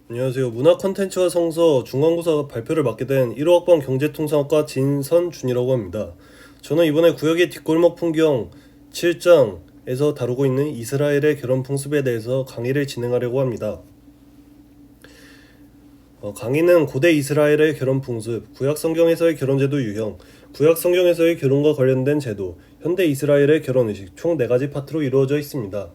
안녕하세요. 문화 콘텐츠와 성서 중간고사 발표를 맡게 된 1호학번 경제통상학과 진선준이라고 합니다. 저는 이번에 구역의 뒷골목 풍경 7장에서 다루고 있는 이스라엘의 결혼 풍습에 대해서 강의를 진행하려고 합니다. 강의는 고대 이스라엘의 결혼 풍습, 구약 성경에서의 결혼제도 유형, 구약 성경에서의 결혼과 관련된 제도, 현대 이스라엘의 결혼의식 총 4가지 파트로 이루어져 있습니다.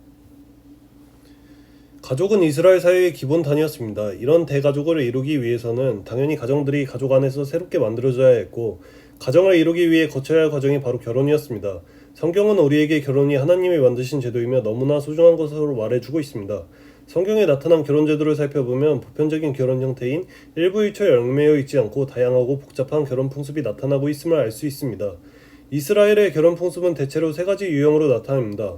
가족은 이스라엘 사회의 기본 단위였습니다. 이런 대가족을 이루기 위해서는 당연히 가정들이 가족 안에서 새롭게 만들어져야 했고, 가정을 이루기 위해 거쳐야 할 과정이 바로 결혼이었습니다. 성경은 우리에게 결혼이 하나님이 만드신 제도이며 너무나 소중한 것으로 말해주고 있습니다. 성경에 나타난 결혼 제도를 살펴보면 보편적인 결혼 형태인 일부일처에 얽매여 있지 않고 다양하고 복잡한 결혼 풍습이 나타나고 있음을 알 수 있습니다. 이스라엘의 결혼 풍습은 대체로 3가지 유형으로 나타납니다.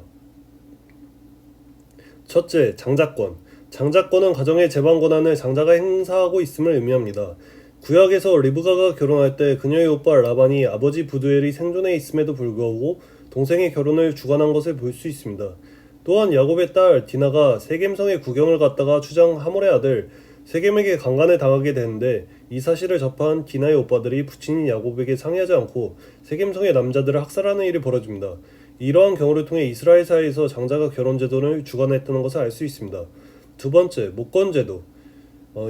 첫째, 장자권. 장자권은 가정의 재반 권한을 장자가 행사하고 있음을 의미합니다. 구약에서 리브가가 결혼할 때 그녀의 오빠 라반이 아버지 부두엘이 생존해 있음에도 불구하고 동생의 결혼을 주관한 것을 볼 수 있습니다. 또한 야곱의 딸 디나가 세겜성의 구경을 갔다가 추장 하몰의 아들 세겜에게 강간을 당하게 되는데, 이 사실을 접한 디나의 오빠들이 부친인 야곱에게 상의하지 않고 세겜성의 남자들을 학살하는 일이 벌어집니다. 이러한 경우를 통해 이스라엘 사회에서 장자가 결혼 제도를 주관했다는 것을 알 수 있습니다. 두 번째, 목권제도.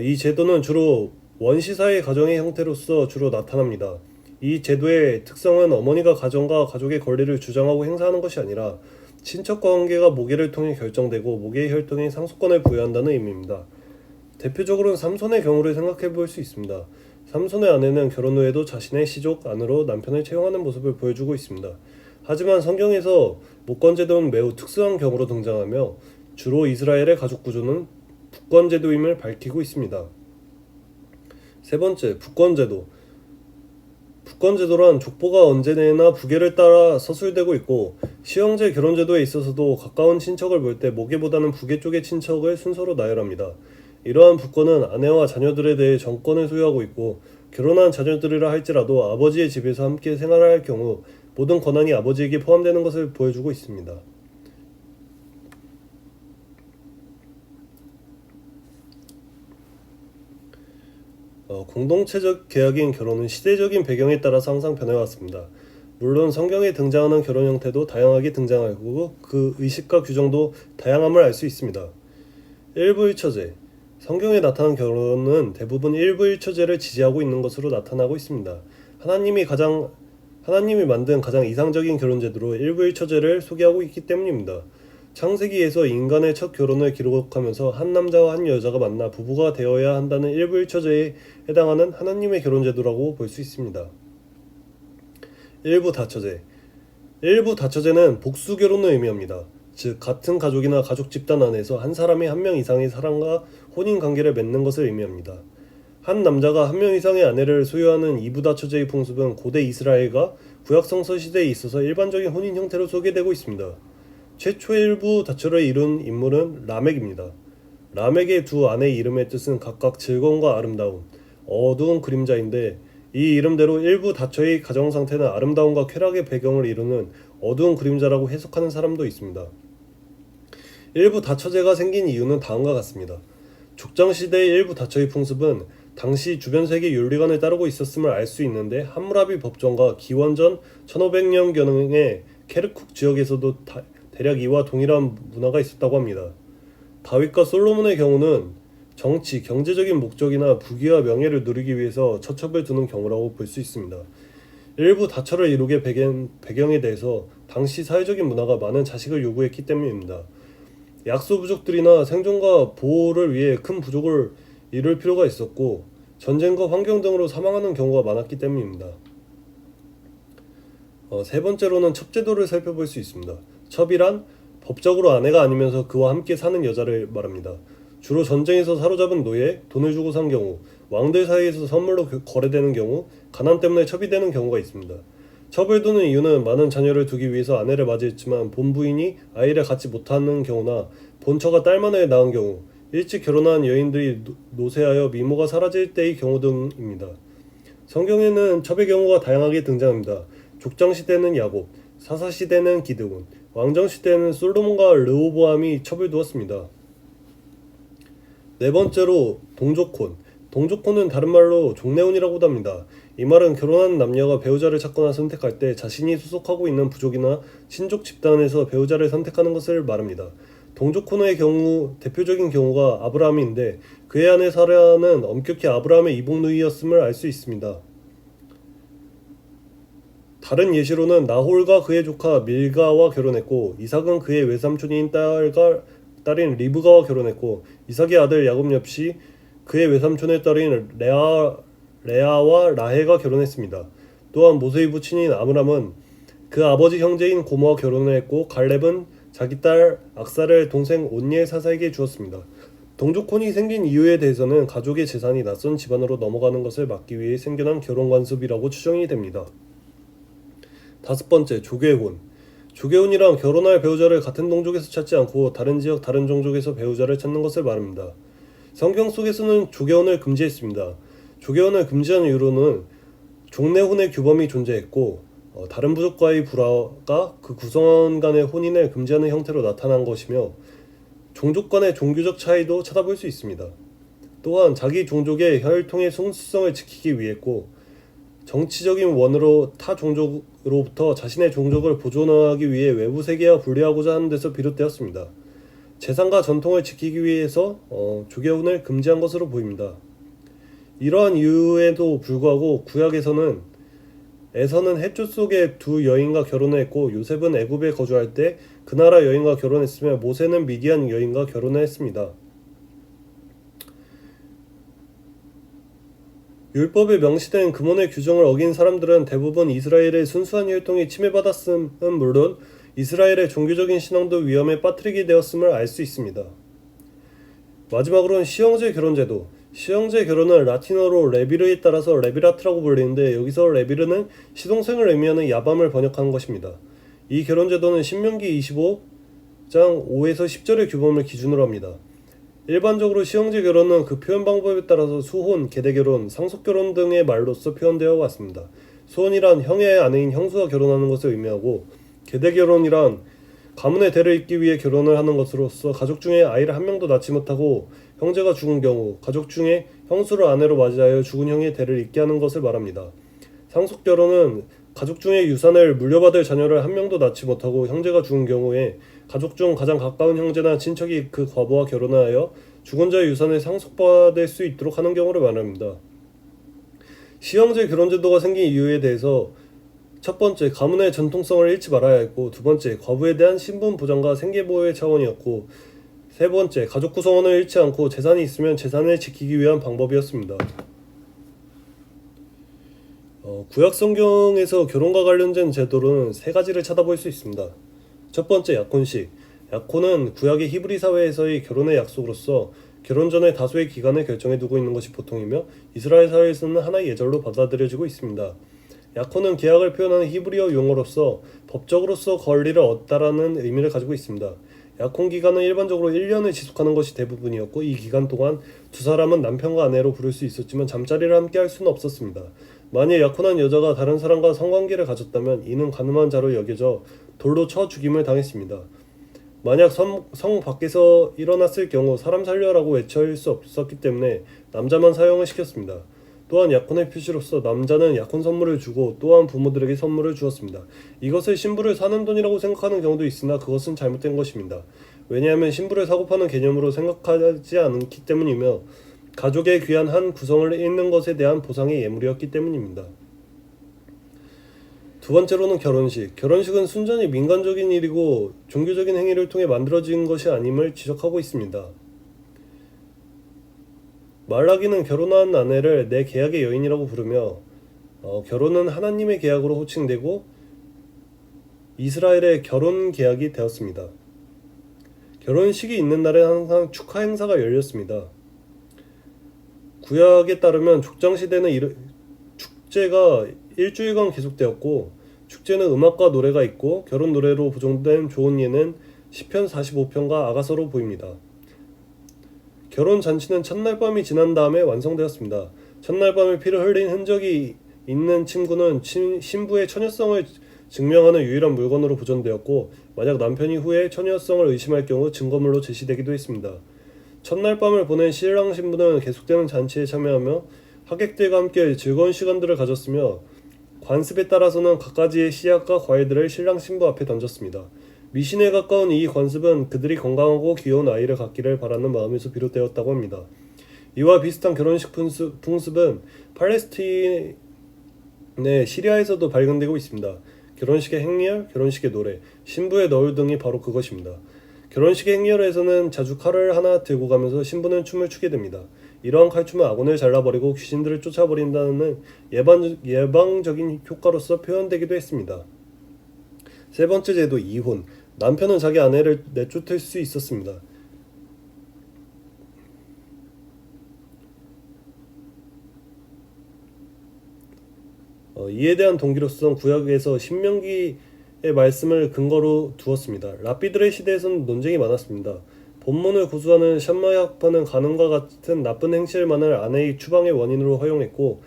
이 제도는 주로 원시사회 가정의 형태로서 주로 나타납니다. 이 제도의 특성은 어머니가 가정과 가족의 권리를 주장하고 행사하는 것이 아니라 친척 관계가 모계를 통해 결정되고 모계의 혈통에 상속권을 부여한다는 의미입니다. 대표적으로는 삼손의 경우를 생각해 볼 수 있습니다. 삼손의 아내는 결혼 후에도 자신의 시족 안으로 남편을 채용하는 모습을 보여주고 있습니다. 하지만 성경에서 목권제도는 매우 특수한 경우로 등장하며 주로 이스라엘의 가족 구조는 북권제도임을 밝히고 있습니다. 세 번째, 북권제도. 북권제도란 족보가 언제나 부계를 따라 서술되고 있고, 시형제 결혼제도에 있어서도 가까운 친척을 볼 때 모계보다는 부계 쪽의 친척을 순서로 나열합니다. 이러한 북권은 아내와 자녀들에 대해 정권을 소유하고 있고, 결혼한 자녀들이라 할지라도 아버지의 집에서 함께 생활할 을 경우 모든 권한이 아버지에게 포함되는 것을 보여주고 있습니다. 공동체적 계약인 결혼은 시대적인 배경에 따라서 항상 변해왔습니다. 물론 성경에 등장하는 결혼 형태도 다양하게 등장하고 그 의식과 규정도 다양함을 알 수 있습니다. 일부일처제. 성경에 나타난 결혼은 대부분 일부일처제를 지지하고 있는 것으로 나타나고 있습니다. 하나님이 만든 가장 이상적인 결혼 제도로 일부일처제를 소개하고 있기 때문입니다. 창세기에서 인간의 첫 결혼을 기록하면서 한 남자와 한 여자가 만나 부부가 되어야 한다는 일부일처제에 해당하는 하나님의 결혼 제도라고 볼 수 있습니다. 일부 다처제. 일부 다처제는 복수 결혼을 의미합니다. 즉 같은 가족이나 가족 집단 안에서 한 사람이 한 명 이상의 사람과 혼인 관계를 맺는 것을 의미합니다. 한 남자가 한 명 이상의 아내를 소유하는 이부 다처제의 풍습은 고대 이스라엘과 구약 성서 시대에 있어서 일반적인 혼인 형태로 소개되고 있습니다. 최초의 일부 다처를 이룬 인물은 라멕입니다. 라멕의 두 아내의 이름의 뜻은 각각 즐거움과 아름다움, 어두운 그림자인데, 이 이름대로 일부 다처의 가정 상태는 아름다움과 쾌락의 배경을 이루는 어두운 그림자라고 해석하는 사람도 있습니다. 일부 다처제가 생긴 이유는 다음과 같습니다. 족장시대의 일부 다처의 풍습은 당시 주변 세계 윤리관을 따르고 있었음을 알 수 있는데, 함무라비 법정과 기원전 1500년경의 케르쿡 지역에서도 대략 이와 동일한 문화가 있었다고 합니다. 다윗과 솔로몬의 경우는 정치, 경제적인 목적이나 부귀와 명예를 누리기 위해서 처첩을 두는 경우라고 볼 수 있습니다. 일부 다처를 이루게 배경에 대해서 당시 사회적인 문화가 많은 자식을 요구했기 때문입니다. 약소 부족들이나 생존과 보호를 위해 큰 부족을 이룰 필요가 있었고, 전쟁과 환경 등으로 사망하는 경우가 많았기 때문입니다. 세 번째로는 첩제도를 살펴볼 수 있습니다. 첩이란 법적으로 아내가 아니면서 그와 함께 사는 여자를 말합니다. 주로 전쟁에서 사로잡은 노예, 돈을 주고 산 경우, 왕들 사이에서 선물로 거래되는 경우, 가난 때문에 첩이 되는 경우가 있습니다. 첩을 두는 이유는 많은 자녀를 두기 위해서 아내를 맞이했지만 본부인이 아이를 갖지 못하는 경우나 본처가 딸만을 낳은 경우, 일찍 결혼한 여인들이 노쇠하여 미모가 사라질 때의 경우 등입니다. 성경에는 첩의 경우가 다양하게 등장합니다. 족장시대는 야곱, 사사시대는 기드온, 왕정시대는 솔로몬과 르호보암이 첩을 두었습니다. 네 번째로 동족혼. 동족혼은 다른 말로 종례혼이라고도 합니다. 이 말은 결혼한 남녀가 배우자를 찾거나 선택할 때 자신이 소속하고 있는 부족이나 친족 집단에서 배우자를 선택하는 것을 말합니다. 동족혼의 경우 대표적인 경우가 아브라함인데 그의 아내 사라는 엄격히 아브라함의 이복누이였음을 알 수 있습니다. 다른 예시로는 나홀과 그의 조카 밀가와 결혼했고 이삭은 그의 외삼촌인 딸인 리브가와 결혼했고 이삭의 아들 야곱 역시 그의 외삼촌의 딸인 레아와 라헬과 결혼했습니다. 또한 모세의 부친인 아므람은 그 아버지 형제인 고모와 결혼을 했고 갈렙은 자기 딸 악사를 동생 온니엘 사사에게 주었습니다. 동족혼이 생긴 이유에 대해서는 가족의 재산이 낯선 집안으로 넘어가는 것을 막기 위해 생겨난 결혼관습이라고 추정이 됩니다. 다섯 번째, 조계혼. 조계혼이란 결혼할 배우자를 같은 동족에서 찾지 않고 다른 지역, 다른 종족에서 배우자를 찾는 것을 말합니다. 성경 속에서는 조계혼을 금지했습니다. 조계혼을 금지한 이유로는 종례혼의 규범이 존재했고 다른 부족과의 불화가 그 구성원 간의 혼인을 금지하는 형태로 나타난 것이며 종족 간의 종교적 차이도 찾아볼 수 있습니다. 또한 자기 종족의 혈통의 순수성을 지키기 위했고 정치적인 원으로 타 종족으로부터 자신의 종족을 보존하기 위해 외부 세계와 분리하고자 하는 데서 비롯되었습니다. 재산과 전통을 지키기 위해서 조계혼을 금지한 것으로 보입니다. 이러한 이유에도 불구하고 구약에서는 헷조 속의 두 여인과 결혼을 했고 요셉은 애굽에 거주할 때 그 나라 여인과 결혼했으며 모세는 미디안 여인과 결혼을 했습니다. 율법에 명시된 금원의 규정을 어긴 사람들은 대부분 이스라엘의 순수한 혈통이 침해받았음은 물론 이스라엘의 종교적인 신앙도 위험에 빠뜨리게 되었음을 알 수 있습니다. 마지막으로는 시형제 결혼제도. 시형제 결혼은 라틴어로 레비르에 따라서 레비라트라고 불리는데 여기서 레비르는 시동생을 의미하는 야밤을 번역한 것입니다. 이 결혼제도는 신명기 25장 5에서 10절의 규범을 기준으로 합니다. 일반적으로 시형제 결혼은 그 표현 방법에 따라서 수혼, 계대결혼, 상속결혼 등의 말로써 표현되어 왔습니다. 수혼이란 형의 아내인 형수와 결혼하는 것을 의미하고 계대결혼이란 가문의 대를 잇기 위해 결혼을 하는 것으로서 가족 중에 아이를 한 명도 낳지 못하고 형제가 죽은 경우 가족 중에 형수를 아내로 맞이하여 죽은 형의 대를 잇게 하는 것을 말합니다. 상속결혼은 가족 중에 유산을 물려받을 자녀를 한 명도 낳지 못하고 형제가 죽은 경우에 가족 중 가장 가까운 형제나 친척이 그 과부와 결혼하여 죽은 자의 유산을 상속받을 수 있도록 하는 경우를 말합니다. 시형제 결혼제도가 생긴 이유에 대해서 첫 번째, 가문의 전통성을 잃지 말아야 했고 두 번째, 과부에 대한 신분 보장과 생계보호의 차원이었고 세 번째, 가족 구성원을 잃지 않고 재산이 있으면 재산을 지키기 위한 방법이었습니다. 구약 성경에서 결혼과 관련된 제도로는 세 가지를 찾아볼 수 있습니다. 첫 번째, 약혼식. 약혼은 구약의 히브리 사회에서의 결혼의 약속으로서 결혼 전에 다수의 기간을 결정해 두고 있는 것이 보통이며 이스라엘 사회에서는 하나의 예절로 받아들여지고 있습니다. 약혼은 계약을 표현하는 히브리어 용어로서 법적으로서 권리를 얻다라는 의미를 가지고 있습니다. 약혼 기간은 일반적으로 1년을 지속하는 것이 대부분이었고 이 기간 동안 두 사람은 남편과 아내로 부를 수 있었지만 잠자리를 함께 할 수는 없었습니다. 만일 약혼한 여자가 다른 사람과 성관계를 가졌다면 이는 간음한 자로 여겨져 돌로 쳐 죽임을 당했습니다. 만약 성 밖에서 일어났을 경우 사람 살려라고 외칠 수 없었기 때문에 남자만 사용을 시켰습니다. 또한 약혼의 표시로서 남자는 약혼 선물을 주고 또한 부모들에게 선물을 주었습니다. 이것을 신부를 사는 돈이라고 생각하는 경우도 있으나 그것은 잘못된 것입니다. 왜냐하면 신부를 사고 파는 개념으로 생각하지 않기 때문이며 가족의 귀한 한 구성을 잃는 것에 대한 보상의 예물이었기 때문입니다. 두 번째로는 결혼식. 결혼식은 순전히 민간적인 일이고 종교적인 행위를 통해 만들어진 것이 아님을 지적하고 있습니다. 말라기는 결혼한 아내를 내 계약의 여인이라고 부르며 결혼은 하나님의 계약으로 호칭되고 이스라엘의 결혼 계약이 되었습니다. 결혼식이 있는 날엔 항상 축하 행사가 열렸습니다. 구약에 따르면 족장시대는 축제가 일주일간 계속되었고 축제는 음악과 노래가 있고 결혼 노래로 보존된 좋은 예는 시편 45편과 아가서로 보입니다. 결혼 잔치는 첫날 밤이 지난 다음에 완성되었습니다. 첫날 밤에 피를 흘린 흔적이 있는 침구는 신부의 처녀성을 증명하는 유일한 물건으로 보존되었고 만약 남편이 후에 처녀성을 의심할 경우 증거물로 제시되기도 했습니다. 첫날 밤을 보낸 신랑 신부는 계속되는 잔치에 참여하며 하객들과 함께 즐거운 시간들을 가졌으며 관습에 따라서는 갖가지의 씨앗과 과일들을 신랑 신부 앞에 던졌습니다. 미신에 가까운 이 관습은 그들이 건강하고 귀여운 아이를 갖기를 바라는 마음에서 비롯되었다고 합니다. 이와 비슷한 결혼식 풍습은 팔레스타인의 시리아에서도 발견되고 있습니다. 결혼식의 행렬, 결혼식의 노래, 신부의 너울 등이 바로 그것입니다. 결혼식의 행렬에서는 자주 칼을 하나 들고 가면서 신부는 춤을 추게 됩니다. 이러한 칼춤은 아군을 잘라버리고 귀신들을 쫓아버린다는 예방적인 효과로서 표현되기도 했습니다. 세 번째 제도, 이혼. 남편은 자기 아내를 내쫓을 수 있었습니다. 이에 대한 동기로서 구약에서 신명기의 말씀을 근거로 두었습니다. 랍비들의 시대에서는 논쟁이 많았습니다. 본문을 고수하는 샴마의 학파는 가늠과 같은 나쁜 행실만을 아내의 추방의 원인으로 허용했고,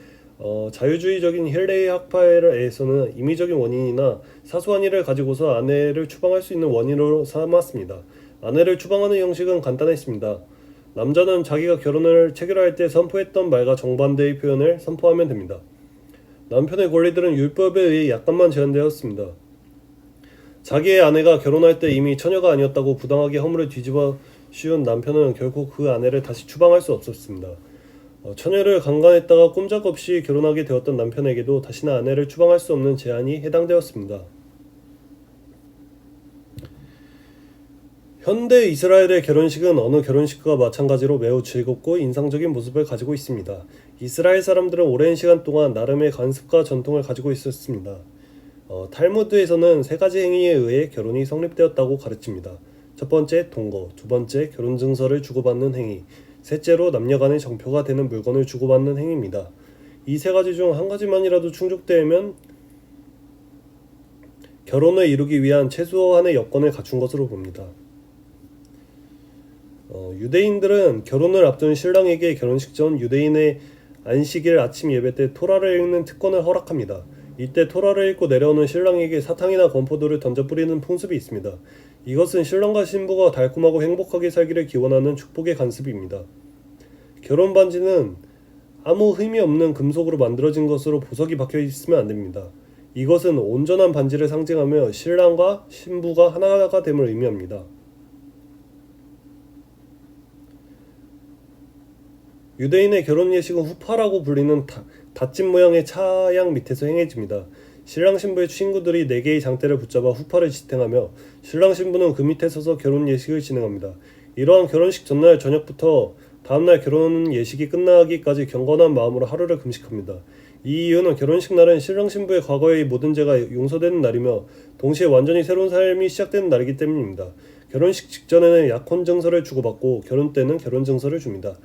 자유주의적인 힐레의 학파에서는 임의적인 원인이나 사소한 일을 가지고서 아내를 추방할 수 있는 원인으로 삼았습니다. 아내를 추방하는 형식은 간단했습니다. 남자는 자기가 결혼을 체결할 때 선포했던 말과 정반대의 표현을 선포하면 됩니다. 남편의 권리들은 율법에 의해 약간만 제한되었습니다. 자기의 아내가 결혼할 때 이미 처녀가 아니었다고 부당하게 허물을 뒤집어 씌운 남편은 결코 그 아내를 다시 추방할 수 없었습니다. 처녀를 강간했다가 꼼짝없이 결혼하게 되었던 남편에게도 다시는 아내를 추방할 수 없는 제한이 해당되었습니다. 현대 이스라엘의 결혼식은 어느 결혼식과 마찬가지로 매우 즐겁고 인상적인 모습을 가지고 있습니다. 이스라엘 사람들은 오랜 시간 동안 나름의 관습과 전통을 가지고 있었습니다. 탈무드에서는 세 가지 행위에 의해 결혼이 성립되었다고 가르칩니다. 첫 번째, 동거. 두 번째, 결혼 증서를 주고받는 행위. 셋째로 남녀간의 정표가 되는 물건을 주고받는 행위입니다. 이 세 가지 중 한 가지만이라도 충족되면 결혼을 이루기 위한 최소한의 여건을 갖춘 것으로 봅니다. 유대인들은 결혼을 앞둔 신랑에게 결혼식 전 유대인의 안식일 아침 예배 때 토라를 읽는 특권을 허락합니다. 이때 토라를 읽고 내려오는 신랑에게 사탕이나 건포도를 던져 뿌리는 풍습이 있습니다. 이것은 신랑과 신부가 달콤하고 행복하게 살기를 기원하는 축복의 관습입니다. 결혼 반지는 아무 흠이 없는 금속으로 만들어진 것으로 보석이 박혀 있으면 안 됩니다. 이것은 온전한 반지를 상징하며 신랑과 신부가 하나가 됨을 의미합니다. 유대인의 결혼 예식은 후파라고 불리는 닷집 모양의 차양 밑에서 행해집니다. 신랑 신부의 친구들이 4개의 장대를 붙잡아 후파를 지탱하며 신랑 신부는 그 밑에 서서 결혼 예식을 진행합니다. 이러한 결혼식 전날 저녁부터 다음날 결혼 예식이 끝나기까지 경건한 마음으로 하루를 금식합니다. 이 이유는 결혼식 날은 신랑 신부의 과거의 모든 죄가 용서되는 날이며 동시에 완전히 새로운 삶이 시작되는 날이기 때문입니다. 결혼식 직전에는 약혼 증서를 주고받고 결혼 때는 결혼 증서를 줍니다.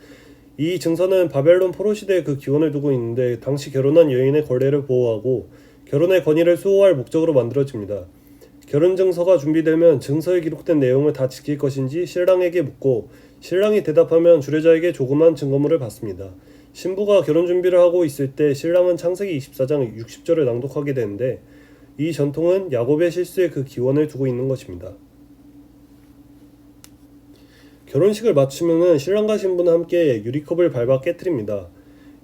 이 증서는 바벨론 포로 시대에 그 기원을 두고 있는데 당시 결혼한 여인의 권리를 보호하고 결혼의 권위를 수호할 목적으로 만들어집니다. 결혼 증서가 준비되면 증서에 기록된 내용을 다 지킬 것인지 신랑에게 묻고 신랑이 대답하면 주례자에게 조그만 증거물을 받습니다. 신부가 결혼 준비를 하고 있을 때 신랑은 창세기 24장 60절을 낭독하게 되는데 이 전통은 야곱의 실수에 그 기원을 두고 있는 것입니다. 결혼식을 마치면 신랑과 신부는 함께 유리컵을 밟아 깨뜨립니다.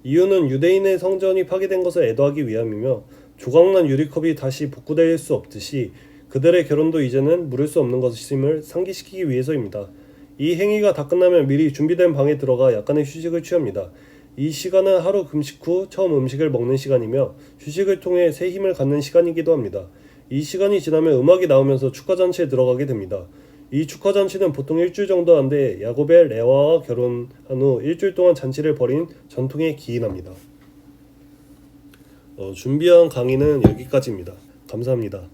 이유는 유대인의 성전이 파괴된 것을 애도하기 위함이며 조각난 유리컵이 다시 복구될 수 없듯이 그들의 결혼도 이제는 물을 수 없는 것임을 상기시키기 위해서입니다. 이 행위가 다 끝나면 미리 준비된 방에 들어가 약간의 휴식을 취합니다. 이 시간은 하루 금식 후 처음 음식을 먹는 시간이며 휴식을 통해 새 힘을 갖는 시간이기도 합니다. 이 시간이 지나면 음악이 나오면서 축하잔치에 들어가게 됩니다. 이 축하잔치는 보통 일주일 정도 한데 야곱의 레아와 결혼한 후 일주일 동안 잔치를 벌인 전통에 기인합니다. 준비한 강의는 여기까지입니다. 감사합니다.